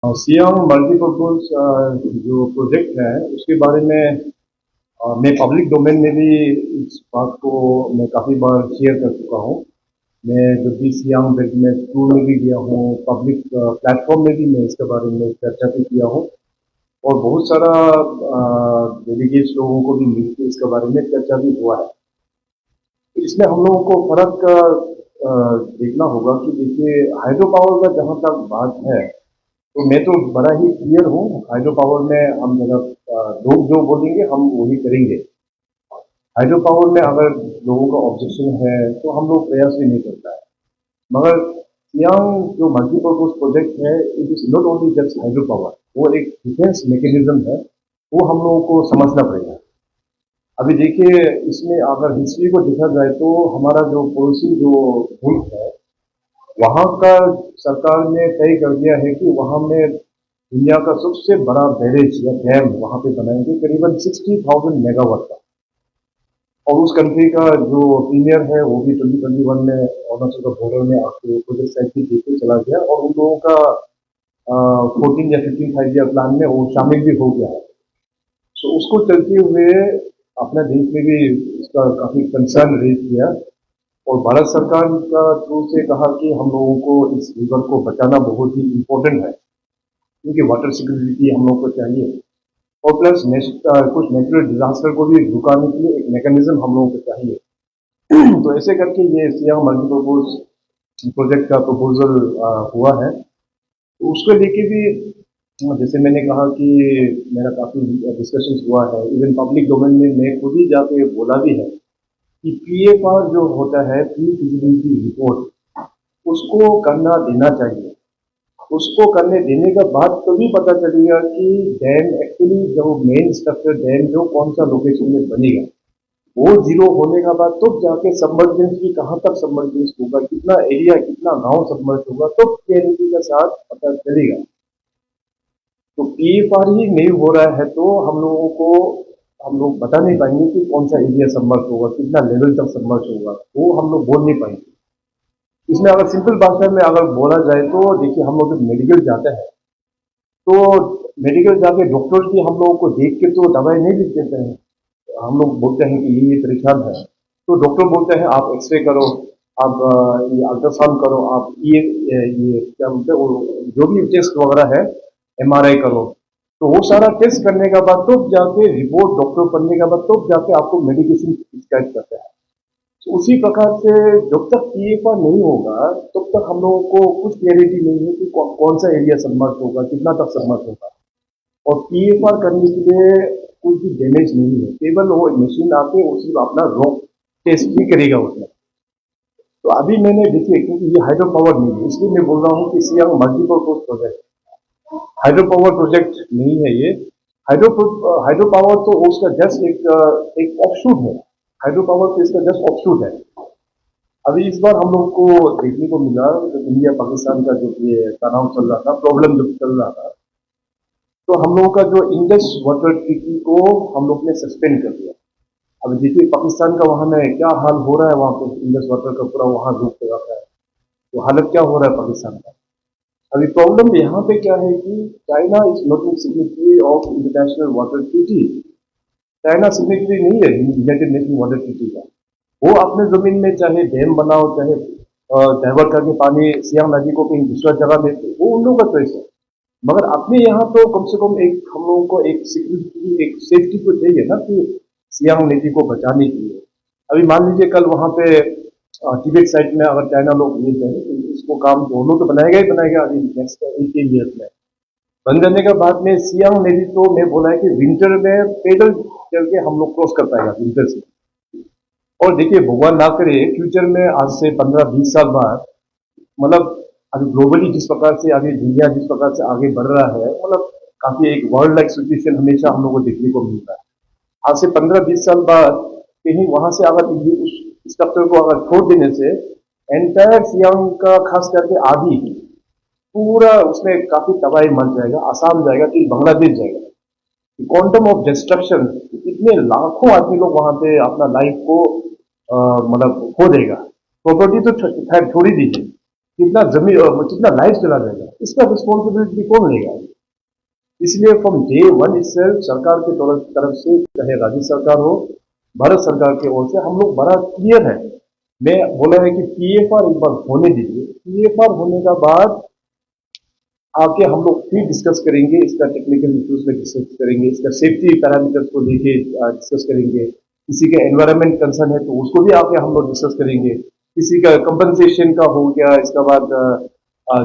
Siang multipurpose जो project है उसके बारे में मैं पब्लिक डोमेन में भी इस बात को मैं काफ़ी बार शेयर कर चुका हूँ। मैं जब भी सियांग बेल्ट में टूर में भी गया हूँ, पब्लिक प्लेटफॉर्म में भी मैं इसके बारे में चर्चा भी किया हूँ और बहुत सारा डेलीगेट्स लोगों को भी मिलकर इसके बारे में चर्चा भी हुआ है। इसमें हम लोगों को फर्क देखना होगा कि देखिए हाइड्रो पावर का जहाँ तक बात है तो मैं तो बड़ा ही क्लियर हूँ। हाइड्रो पावर में हम लोग जो बोलेंगे हम वही करेंगे। हाइड्रो पावर में अगर लोगों का ऑब्जेक्शन है तो हम लोग प्रयास भी नहीं करता है। मगर सियांग जो मल्टीपर्पज प्रोजेक्ट है it is not only just hydro power, वो एक डिफेंस मैकेनिज्म है। वो हम लोगों को समझना पड़ेगा। अभी देखिए इसमें अगर हिस्ट्री को देखा जाए तो हमारा जो पड़ोसी जो मुल्क है वहाँ का सरकार ने तय कर दिया है कि वहाँ में दुनिया का सबसे बड़ा बैरेज या डैम वहाँ पे बनाएंगे करीबन 60,000 मेगावाट का। और उस कंट्री का जो प्रीमियर है वो भी 2021 में अरुणाचल का बॉर्डर में आके प्रोजेक्ट साइट भी देखते चला गया और उन लोगों का 14 या 15 5 ईयर प्लान में वो शामिल भी हो गया है। तो उसको चलते हुए अपने देश में भी इसका काफी कंसर्न रेज किया और भारत सरकार का थ्रू से कहा कि हम लोगों को इस रिवर को बचाना बहुत ही इम्पोर्टेंट है क्योंकि वाटर सिक्योरिटी हम लोग को चाहिए और प्लस कुछ नेचुरल डिजास्टर को भी रुकाने के लिए एक मैकेनिज्म हम लोगों को चाहिए। तो ऐसे करके ये सियांग मल्टीपर्पज प्रोजेक्ट का प्रपोजल हुआ है। तो उसको लेके भी जैसे मैंने कहा कि मेरा काफ़ी डिस्कशंस हुआ है, इवन पब्लिक डोमेन में मैं खुद ही जाके बोला भी है कि पीएफआर जो होता है प्री फिजिबिलिटी रिपोर्ट उसको करना देना चाहिए। उसको करने देने का बाद तभी पता चलेगा कि डैम एक्चुअली जो मेन स्ट्रक्चर डैम जो कौन सा लोकेशन में बनेगा वो जीरो होने का बाद तो जाके सबमर्जेंस भी कहाँ तक सबमर्जेंस होगा, कितना एरिया कितना गांव सबमर्ज होगा तो क्लियरिटी का साथ पता चलेगा। तो पीएफआर ही नहीं हो रहा है तो हम लोग बता नहीं पाएंगे कि कौन सा एरिया सबमर्ज होगा, कितना लेवल तक सबमर्ज होगा, वो हम लोग बोल नहीं पाएंगे। इसमें अगर सिंपल भाषा में अगर बोला जाए तो देखिए हम लोग जब मेडिकल जाते हैं तो मेडिकल जाके डॉक्टर्स भी हम लोगों को देख के तो दवाई नहीं लिख देते हैं। हम लोग बोलते हैं कि ये परेशान है तो डॉक्टर बोलते हैं आप एक्सरे करो, आप ये अल्ट्रासाउंड करो, आप ये क्या बोलते हैं वो जो भी टेस्ट वगैरह है एमआरआई करो। तो वो सारा टेस्ट करने के बाद तो जाके रिपोर्ट डॉक्टर पढ़ने के बाद तो जाके आपको मेडिकेशन प्रिस्क्राइब करते हैं। तो उसी प्रकार से जब तक पीएफआर नहीं होगा तब तक हम लोगों को कुछ क्लैरिटी नहीं है कि कौन सा एरिया सबमर्ज होगा, कितना तक सबमर्ज होगा। और पीएफआर करने के लिए कुछ भी डैमेज नहीं है, केवल वो मशीन आके वो सिर्फ अपना रॉक टेस्ट भी करेगा उसमें। तो अभी मैंने देखिए क्योंकि ये हाइड्रो पावर नहीं है इसलिए मैं बोल रहा हूँ कि Siang multipurpose project hydro power project नहीं है ये। हाइड्रो पावर तो उसका जस्ट एक ऑफशूट है। हाइड्रो पावर तो इसका जस्ट ऑफशूट है। अभी इस बार हम लोग को देखने को मिला जब इंडिया पाकिस्तान का जो ये तनाव चल रहा था, प्रॉब्लम जब चल रहा था तो हम लोगों का जो इंडस वाटर ट्रीटी को हम लोग ने सस्पेंड कर दिया। अब देखिए पाकिस्तान का वहां में क्या हाल हो रहा है, वहां पे इंडस वाटर का पूरा वहां रोक लगा है। तो हालत क्या हो रहा है पाकिस्तान का। अभी प्रॉब्लम यहाँ पे क्या है कि China is not signatory of international water treaty. China signatory नहीं है यूनाइटेड नेशन वाटर ट्रीटी का। वो अपने जमीन में चाहे डैम बनाओ चाहे डाइवर्ट करके पानी सियांग नदी को कहीं दूसरा जगह में, वो उन लोगों का चॉइस है। मगर अपने यहाँ तो कम से कम एक हम लोगों को एक सिक्योरिटी एक सेफ्टी तो चाहिए ना कि सियांग नदी को बचाने के लिए। अभी मान लीजिए कल वहां पे टिबेट साइड में अगर चाइना लोग ले जाए तो इसको काम दोनों तो बनाएगा ही बनाएगा अभी नेक्स्ट 18 ईयर्स में। बंद करने के बाद में सियांग नदी तो मैं बोला है कि विंटर में पैदल चल के हम लोग क्रॉस कर पाएगा विंटर से। और देखिए भगवान ना करे फ्यूचर में आज से 15 20 साल बाद मतलब अभी ग्लोबली जिस प्रकार से अभी दुनिया जिस प्रकार से आगे बढ़ रहा है मतलब काफी एक वर्ल्ड लाइक सिचुएशन हमेशा हम लोग को देखने को मिलता है। आज से 15 20 साल बाद कहीं वहां से अगर उस स्ट्रक्चर को अगर छोड़ देने से एंटायर सियांग का खास करके आदि पूरा उसमें काफी तबाही मच जाएगा, आसाम जाएगा कि बांग्लादेश जाएगा। क्वांटम ऑफ डिस्ट्रक्शन, इतने लाखों आदमी लोग वहां पे अपना लाइफ को मतलब खो देगा। प्रॉपर्टी तो खैर छोड़ ही दीजिए, कितना जमीन कितना लाइफ चला जाएगा, इसका रिस्पॉन्सिबिलिटी कौन लेगा? इसलिए फ्रॉम डे वन इससे सरकार की तरफ से, चाहे राज्य सरकार हो, भारत सरकार की ओर से हम लोग बड़ा क्लियर है। मैं बोला है कि पीएफआर एक बार होने दीजिए, पीएफआर होने का बाद आके हम लोग फिर डिस्कस करेंगे, इसका टेक्निकल इश्यूज में डिस्कस करेंगे, इसका सेफ्टी पैरामीटर्स को लेके डिस्कस करेंगे, किसी का एनवायरमेंट कंसर्न है तो उसको भी आके हम लोग डिस्कस करेंगे, किसी का कंपनसेशन का हो गया, इसका बाद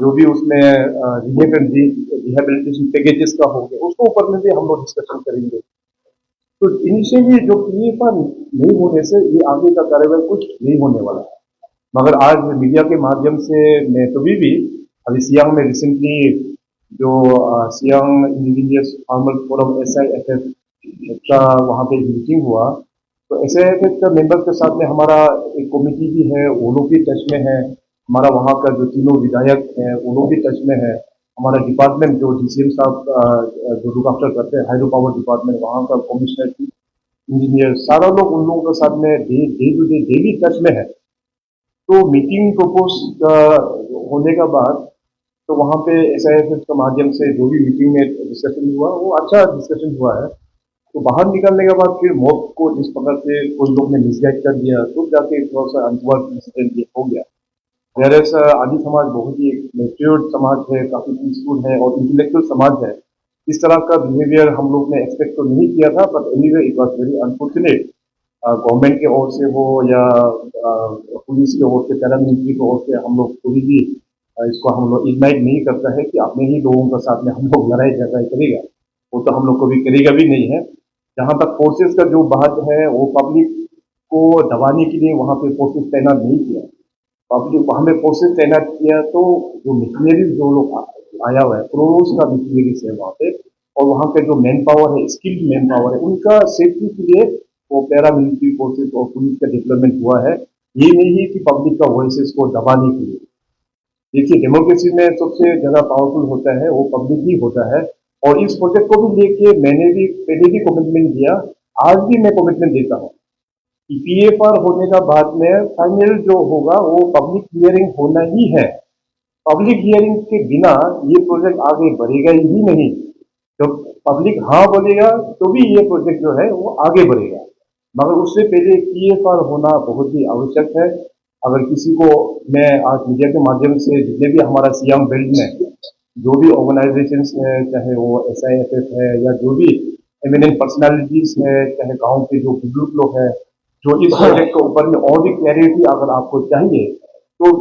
जो भी उसमें रिहेबिलिटेशन पैकेजेस का हो गया, उसको ऊपर में भी हम लोग डिस्कशन करेंगे। तो इनिशियली जो पीएफआर नहीं होने से ये आगे का कार्रवाई कुछ नहीं होने वाला है, मगर आज मीडिया के माध्यम से मैं भी अभी सियांग में रिसेंटली जो Siang indigenous farmer forum SIFF का वहाँ पे मीटिंग हुआ, तो SIFF का मेंबर के साथ में हमारा एक कमेटी भी है, वो लोग भी टच में है, हमारा वहाँ का जो तीनों विधायक हैं वो लोग भी टच में है, हमारा डिपार्टमेंट जो DCM साहब जो लुक आफ्टर करते हैं हाइड्रो पावर डिपार्टमेंट, वहाँ का कमिश्नर इंजीनियर, सारा लोग उन लोगों के साथ में day to day daily touch में है। तो मीटिंग प्रपोज होने का बाद तो वहाँ पे SIFF के माध्यम से जो भी मीटिंग में डिस्कशन हुआ वो अच्छा डिस्कशन हुआ है। तो बाहर निकलने के बाद फिर मॉब को जिस प्रकार से कुछ लोग ने मिसगाइड कर दिया, तो जाके थोड़ा सा अनवर्क इंसिडेंट ये हो गया। वेरएस आदि समाज बहुत ही मेच्योर्ड समाज है, काफी पीसफुल है और इंटेलेक्चुअल समाज है। इस तरह का बिहेवियर हम लोग ने एक्सपेक्ट तो नहीं किया था, but anyway it was very unfortunate. Government के ओर से हो या पुलिस के ओर से, पैरामिलिट्री की ओर से, हम लोग कोई भी इसको हम लोग इग्नाइट नहीं करता है कि अपने ही लोगों के साथ में हम लोग लड़ाई झगड़ाई करेगा, वो तो हम लोग कभी करेगा भी नहीं है। जहां तक फोर्सेस का जो बात है, वो पब्लिक को दबाने के लिए वहां पे फोर्सेस तैनात नहीं किया, पब्लिक वहां पे फोर्सेस तैनात किया। तो जो मिशनरीज जो लोग आया हुआ है, क्रोर्स का मिशनरीज है वहां पे, और वहां पे जो मैन पावर है, स्किल्ड मैन पावर है, उनका सेफ्टी के लिए वो पैरामिलिट्री फोर्सेस और पुलिस का डिप्लॉयमेंट हुआ है। ये नहीं है कि पब्लिक का वॉइसेस को दबाने के लिए। देखिए, डेमोक्रेसी में सबसे ज्यादा पावरफुल होता है वो पब्लिक ही होता है, और इस प्रोजेक्ट को भी लेके मैंने भी पहले भी कमिटमेंट दिया, आज भी मैं कमिटमेंट देता हूँ कि पीएफआर होने का बाद में फाइनल जो होगा वो पब्लिक हियरिंग होना ही है। पब्लिक हियरिंग के बिना ये प्रोजेक्ट आगे बढ़ेगा ही नहीं। जब पब्लिक हाँ बोलेगा तो भी ये प्रोजेक्ट जो है वो आगे बढ़ेगा, मगर उससे पहले पीएफआर होना बहुत ही आवश्यक है। अगर किसी को, मैं आज मीडिया के माध्यम से जितने भी हमारा सियांग बेल्ट में जो भी ऑर्गेनाइजेशंस है, चाहे वो SIFF है या जो भी एमिनेंट पर्सनालिटीज है, चाहे गांव के जो बुजुर्ग लोग हैं, जो इस प्रोजेक्ट के ऊपर में और भी क्लैरिटी अगर आपको चाहिए, तो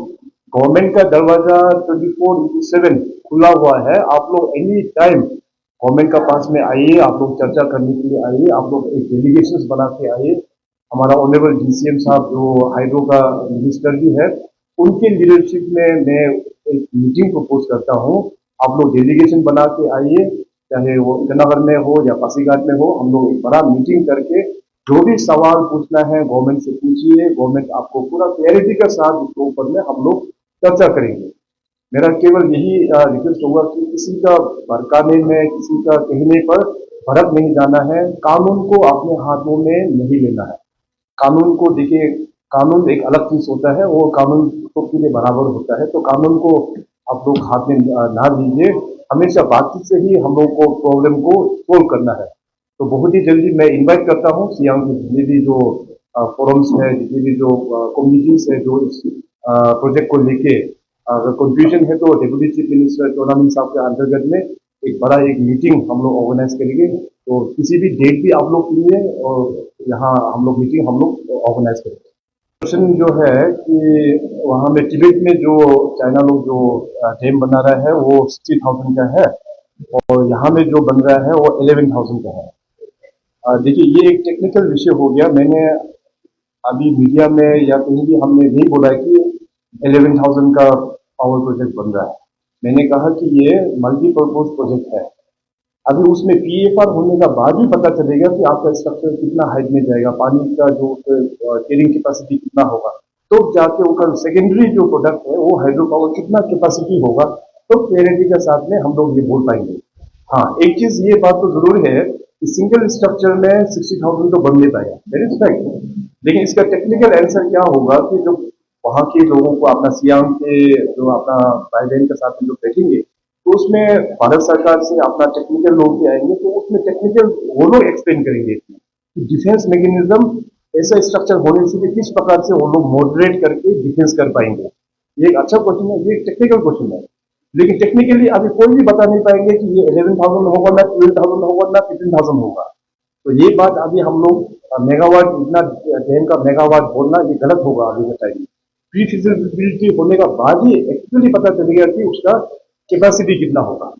गवर्नमेंट का दरवाजा 24/7 खुला हुआ है। आप लोग एनी टाइम गवर्नमेंट का पास में आइए, आप लोग चर्चा करने के लिए आइए, आप लोग एक डेलीगेशन बना के आइए। हमारा ऑनरेबल DCM साहब जो हाइड्रो का मिनिस्टर भी है, उनके लीडरशिप में मैं एक मीटिंग प्रपोज करता हूँ। आप लोग डेलीगेशन बना के आइए, चाहे वो ईटानगर में हो या पासीघाट में हो, हम लोग एक बड़ा मीटिंग करके जो भी सवाल पूछना है गवर्नमेंट से पूछिए, गवर्नमेंट आपको पूरा क्लैरिटी के साथ उसके ऊपर में हम लोग चर्चा करेंगे। मेरा केवल यही रिक्वेस्ट होगा कि किसी का भड़काने में, किसी का कहने पर भड़क नहीं जाना है, कानून को अपने हाथों में नहीं लेना है। कानून को देखिए, कानून एक अलग चीज होता है, वो कानून सबके लिए बराबर होता है, तो कानून को आप लोग हाथ में ना लीजिए। हमेशा बातचीत से ही हम लोग को प्रॉब्लम को सोल्व करना है। तो बहुत ही जल्दी मैं इन्वाइट करता हूँ सियांग के जितने भी जो फोरम्स है, जितने भी जो कम्युनिटीज है जो इस प्रोजेक्ट को लेके अगर कंफ्यूजन है, तो डेप्यूटी चीफ मिनिस्टर चौनामी साहब के अंतर्गत में एक बड़ा एक मीटिंग हम लोग ऑर्गेनाइज करेंगे। तो किसी भी डेट भी आप लोग के लिए, और यहाँ हम लोग मीटिंग हम लोग ऑर्गेनाइज करेंगे। क्वेश्चन जो है कि वहाँ में तिब्बत में जो चाइना लोग जो डैम बना रहा है वो 60,000 का है, और यहाँ में जो बन रहा है वो 11,000 का है। देखिए, ये एक टेक्निकल विषय हो गया। मैंने अभी मीडिया में या कहीं भी हमने नहीं बोला कि 11,000 का पावर प्रोजेक्ट बन रहा है। मैंने कहा कि ये मल्टीपर्पज प्रोजेक्ट है। अभी उसमें पीएफआर होने का बाद भी पता चलेगा कि आपका स्ट्रक्चर कितना हाइट में जाएगा, पानी का जो कैरिंग कैपेसिटी कितना होगा, तो जाके उसका सेकेंडरी जो प्रोडक्ट है वो हाइड्रो पावर कितना कैपेसिटी होगा, तो क्लैरिटी के साथ में हम लोग ये बोल पाएंगे। हाँ, एक चीज ये बात तो जरूर है कि सिंगल स्ट्रक्चर में 60,000 तो बन नहीं पाएगा, दैट इज फैक्ट। लेकिन इसका टेक्निकल आंसर क्या होगा कि जो वहाँ के लोगों को अपना सियांग के जो अपना भाई बहन के साथ में जो बैठेंगे, तो उसमें भारत सरकार से अपना टेक्निकल लोग भी आएंगे, तो उसमें टेक्निकल वो लोग एक्सप्लेन करेंगे कि डिफेंस मैकेनिज्म ऐसा स्ट्रक्चर होने से कि किस प्रकार से वो लोग मॉडरेट करके डिफेंस कर पाएंगे। ये एक अच्छा क्वेश्चन है, ये एक टेक्निकल क्वेश्चन है, लेकिन टेक्निकली अभी कोई भी बता नहीं पाएंगे कि ये 11,000 होगा ना 12,000 होगा ना 15,000 होगा। तो ये बात अभी हम लोग मेगावाट इतना डैम का मेगावाट बोलना ये गलत होगा अभी के टाइम में। प्री फिजिबिलिटी होने का बाद ही एक्चुअली पता चलेगा कि उसका कैपेसिटी कितना होगा।